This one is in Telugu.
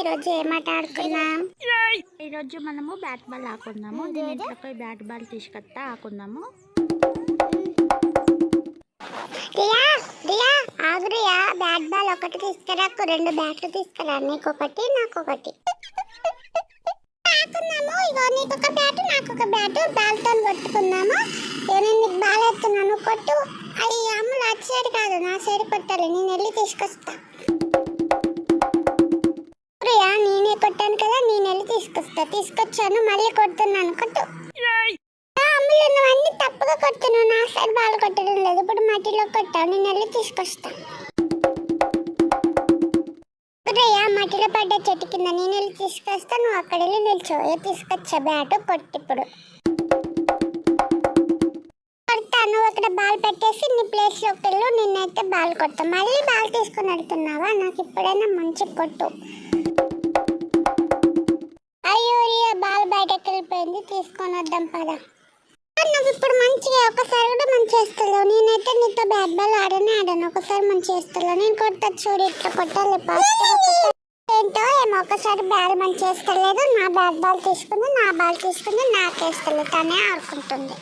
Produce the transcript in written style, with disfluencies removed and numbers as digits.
ఈరోజు ఏమాట ఆడుకున్నాం? ఈరోజు మనము బ్యాట్ బాల్ ఆడుకుందాము. నేను ఇంట్లోకి బ్యాట్ బాల్ తీసుకొస్తా ఆడుకుందాము. రియా రియా ఆగు రియా, బ్యాట్ బాల్ ఒకటి తీసుకురాకు, 2 బ్యాట్లు తీసుకురా, నీకొకటి నాకొకటి ఆడుకుందాము. ఇగో నీకొక బ్యాట్ నాకొక బ్యాట్, బాల్తో కొట్టుకుందాము. నేను నీకు బాల్ ఎత్తున్నాను, కొట్టు. అయ్యి అమ్ములు అటు సైడ్ కాదు, నా సైడ్ కొట్టాలి, నేను వెళ్ళి తీసుకొస్తా. ప్రియా నేనే కొట్టాను కదా, నేను వెళ్ళి తీసుకొచ్చాను, మళ్ళీ కొడుతున్నాను, కొట్టు. అమ్ములు నువ్వు అన్ని తప్పుగా కొడుతున్నావు, నా సైడ్ బాల్ కొట్టడం లేదు, ఇప్పుడు మట్టిలో కొట్టావు, నేను వెళ్ళి తీసుకొస్తా. ప్రియా మట్టిలో పడ్డ చెట్టు కింద నేను వెళ్ళి తీసుకొస్తా, నువ్వు అక్కడ వెళ్ళి నిల్చో. తీసుకొచ్చా బ్యాట్, కొట్టు ఇప్పుడు. కొడతా, నువ్వు అక్కడ బాల్ పెట్టేసి నీ ప్లేస్లోకి వెళ్ళు, నిన్నైతే బాల్ కొడతా. మళ్ళీ బాల్ తీసుకుని వెళ్తున్నావా? నాకు ఇప్పుడైనా మంచి కొట్టు. అయ్యో రియా, బాల్ బయటకు వెళ్ళిపోయింది, తీసుకొని వద్దాం పద. నువ్వు ఇప్పుడు మంచిగా ఒకసారి కూడా మంచి చేస్తావు, నేనైతే నీతో బ్యాట్ బాల్ ఆడను, ఒకసారి మంచి చేస్తావు. నేను కొట్టా చూడు, ఇట్లా కొట్టాలి ఏంటో ఏమో, ఒకసారి బాల్ మంచి చేస్తలేదు, నా బ్యాట్ బాల్ తీసుకుంది, నా బాల్ తీసుకుంది, నాకేస్తలేదు, తనే ఆడుకుంటుంది.